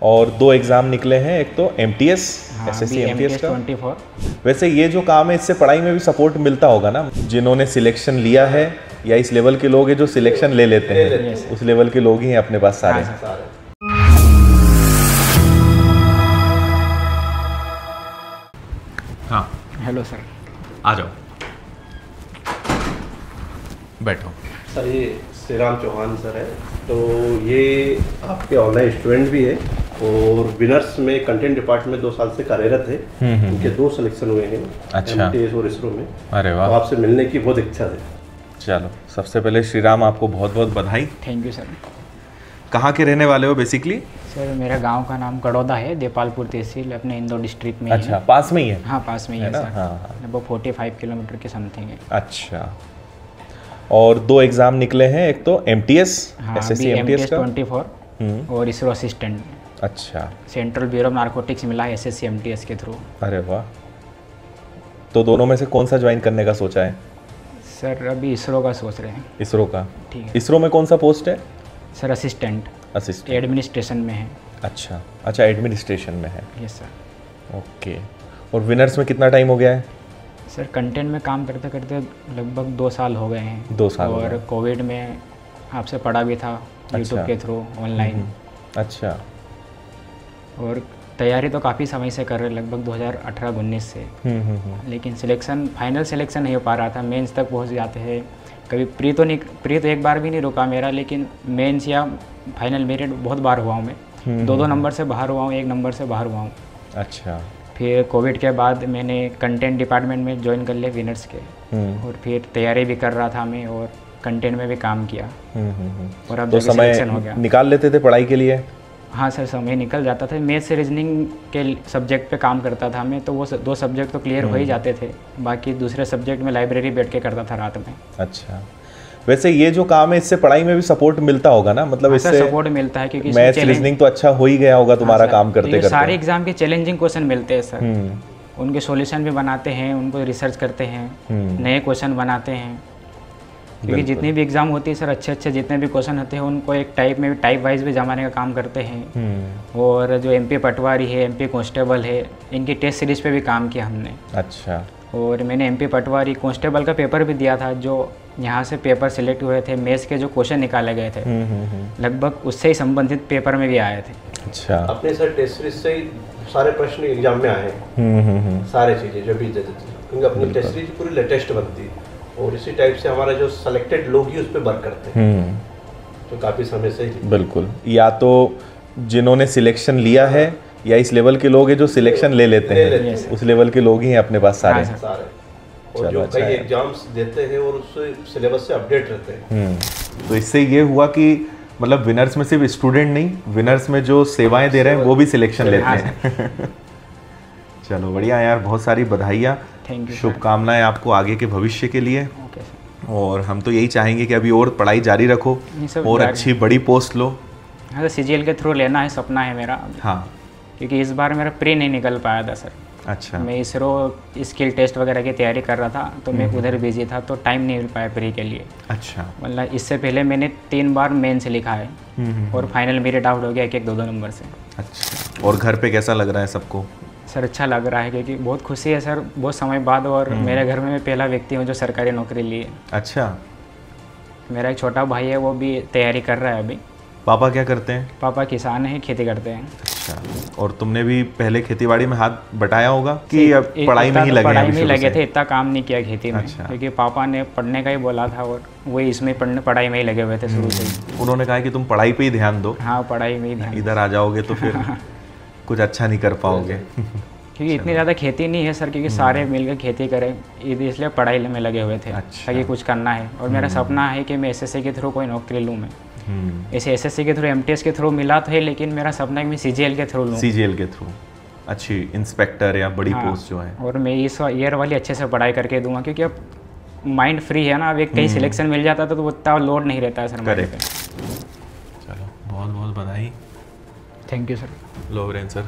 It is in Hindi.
और 2 एग्ज़ाम निकले हैं, एक तो MTS SSC MTS का। 24। वैसे ये जो काम है इससे पढ़ाई में भी सपोर्ट मिलता होगा ना, जिन्होंने सिलेक्शन लिया है या इस लेवल के लोग हैं जो सिलेक्शन ले लेते हैं, उस लेवल के लोग ही हैं अपने पास सारे। हाँ, हेलो सर। आ जाओ, बैठो। सर ये श्रीराम चौहान सर है, तो ये आपके ऑनलाइन स्टूडेंट भी है और विनर्स में कंटेंट डिपार्टमेंट में 2 साल से कार्यरत है। उनके 2 सिलेक्शन हुए हैं। अच्छा। MTS और इसरो में। अरे वाह। तो आपसे मिलने की बहुत इच्छा है। चलो, सबसे पहले श्रीराम आपको बहुत बहुत बधाई। Thank you sir. कहाँ के रहने वाले हो बेसिकली? सर मेरा गांव का नाम कड़ौदा है, देपालपुर तहसील, अपने इंदौर डिस्ट्रिक्ट में। अच्छा, पास में ही है? हाँ, पास में ही है ना? सर। हाँ। लगभग 45 किलोमीटर के समथिंग है। अच्छा, और 2 एग्ज़ाम निकले हैं, एक तो MTS SSC MTS का 24 और इसरो असिस्टेंट। अच्छा, सेंट्रल ब्यूरो ऑफ नारकोटिक्स मिला है SSC MTS के थ्रू। अरे वाह। तो दोनों में से कौन सा ज्वाइन करने का सोचा है? सर अभी इसरो का सोच रहे हैं। इसरो का? ठीक है। इसरो में कौन सा पोस्ट है? सर असिस्टेंट एडमिनिस्ट्रेशन में है। अच्छा अच्छा, एडमिनिस्ट्रेशन में है। Yes sir. ओके। और विनर्स में कितना टाइम हो गया है? सर कंटेंट में काम करते करते लगभग 2 साल हो गए हैं। 2 साल। और कोविड में आपसे पढ़ा भी था यूट्यूब के थ्रू ऑनलाइन। अच्छा। और तैयारी तो काफ़ी समय से कर रहे, लगभग 2018-19 से। लेकिन सिलेक्शन, फाइनल सिलेक्शन नहीं हो पा रहा था। मेंस तक पहुंच जाते हैं, कभी प्री तो एक बार भी नहीं रुका मेरा, लेकिन मेंस या फाइनल मेरिट बहुत बार हुआ हूँ मैं। 2 नंबर से बाहर हुआ हूँ, 1 नंबर से बाहर हुआ हूँ। अच्छा। फिर कोविड के बाद मैंने कंटेंट डिपार्टमेंट में ज्वाइन कर लिया विनर्स के। और फिर तैयारी भी कर रहा था मैं और कंटेंट में भी काम किया। और अब तो समय सिलेक्शन हो गया। निकाल लेते थे पढ़ाई के लिए? हाँ सर, समय निकल जाता था। मैथ से रीजनिंग के सब्जेक्ट पे काम करता था मैं, तो वो 2 सब्जेक्ट तो क्लियर हो ही जाते थे। बाकी दूसरे सब्जेक्ट में लाइब्रेरी बैठ के करता था रात में। अच्छा, वैसे ये जो काम है इससे पढ़ाई में भी सपोर्ट मिलता होगा ना, मतलब हाँ, इससे सपोर्ट मिलता है क्योंकि मैथ्स रीजनिंग तो अच्छा हो ही गया होगा तुम्हारा काम करते करते। सारे एग्जाम के चैलेंजिंग क्वेश्चन मिलते हैं सर। उनके सॉल्यूशन भी बनाते हैं, उनको रिसर्च करते हैं, नए क्वेश्चन बनाते हैं। क्योंकि जितनी भी एग्जाम होती है सर, अच्छे जितने भी क्वेश्चन होते हैं उनको एक टाइप वाइज भी जमाने का काम करते हैं। और जो MP पटवारी है, MP कांस्टेबल है, इनकी टेस्ट सीरीज पे भी काम किया हमने। अच्छा। और मैंने MP पटवारी कांस्टेबल का पेपर भी दिया था, जो यहाँ से पेपर सिलेक्ट हुए थे, मैथ्स के जो क्वेश्चन निकाले गए थे लगभग उससे ही संबंधित पेपर में भी आए थे। अच्छा। अपने सर टेस्ट सीरीज से ही सारे प्रश्न एग्जाम में आए हैं। सारे चीज़ें जो भी देते थे, क्योंकि अपनी टेस्ट सीरीज पूरी लेटेस्ट बनती है और इसी टाइप से हमारा जो सेलेक्टेड लोग ही उस पर वर्क करते हैं, तो काफ़ी समय से ही। बिल्कुल, या तो जिन्होंने सिलेक्शन लिया है या इस लेवल के लोग हैं जो सिलेक्शन ले लेते हैं, उस लेवल के लोग ही हैं अपने पास सारे। और जो कई एग्जाम्स देते हैं और उससे सिलेबस से अपडेट रहते हैं। तो इससे ये हुआ कि मतलब विनर्स में सिर्फ स्टूडेंट नहीं, विनर्स में जो सेवाएं दे रहे हैं वो भी सिलेक्शन लेते हैं। चलो बढ़िया यार, बहुत सारी बधाइयाँ, शुभकामनाएं आपको आगे के भविष्य के लिए। और हम तो यही चाहेंगे कि अभी और पढ़ाई जारी रखो और अच्छी बड़ी पोस्ट लो। हाँ, तो CGL के थ्रू लेना है, सपना है मेरा। हाँ, क्योंकि इस बार मेरा प्री नहीं निकल पाया था सर। अच्छा। मैं इसरो स्किल टेस्ट वगैरह की तैयारी कर रहा था, तो मैं उधर बिजी था, तो टाइम नहीं मिल पाया प्री के लिए। अच्छा। मतलब इससे पहले मैंने 3 बार मेन से लिखा है और फाइनल मेरिट आउट हो गया 1-2 नंबर से। अच्छा। और घर पे कैसा लग रहा है सबको? सर अच्छा लग रहा है, क्योंकि बहुत खुशी है सर, बहुत समय बाद। और मेरे घर में मैं पहला व्यक्ति हूँ जो सरकारी नौकरी लिए। अच्छा। मेरा एक छोटा भाई है, वो भी तैयारी कर रहा है अभी। पापा क्या करते हैं? पापा किसान हैं, खेती करते हैं। अच्छा। और तुमने भी पहले खेतीबाड़ी में हाथ बटाया होगा कि अब पढ़ाई में ही लगे? पढ़ाई में लगे थे, इतना काम नहीं किया खेती में। अच्छा। क्योंकि पापा ने पढ़ने का ही बोला था और वही इसमें पढ़ाई में ही लगे हुए थे शुरू से ही। उन्होंने कहा कि तुम पढ़ाई पे ही ध्यान दो। हाँ, पढ़ाई में ही ध्यान। इधर आ जाओगे तो फिर कुछ अच्छा नहीं कर पाओगे। क्योंकि इतनी ज़्यादा खेती नहीं है सर, क्योंकि सारे मिलकर खेती करें, इसलिए पढ़ाई में लगे हुए थे। अच्छा। ताकि कुछ करना है। और मेरा सपना है कि मैं SSC के थ्रू कोई नौकरी लूँ मैं। ऐसे SSC के थ्रू, MTS के थ्रू मिला तो है, लेकिन मेरा सपना है कि मैं CGL के थ्रू लूँ। CGL के थ्रू अच्छी इंस्पेक्टर या बड़ी पोस्ट जो है। और मैं इस ईयर वाली अच्छे से पढ़ाई करके दूंगा, क्योंकि अब माइंड फ्री है ना। अब एक कहीं सिलेक्शन मिल जाता तो उतना लोड नहीं रहता है सर माइंड पे। चलो, बहुत बहुत बधाई। Thank you sir. लो वीरेंद्र सर।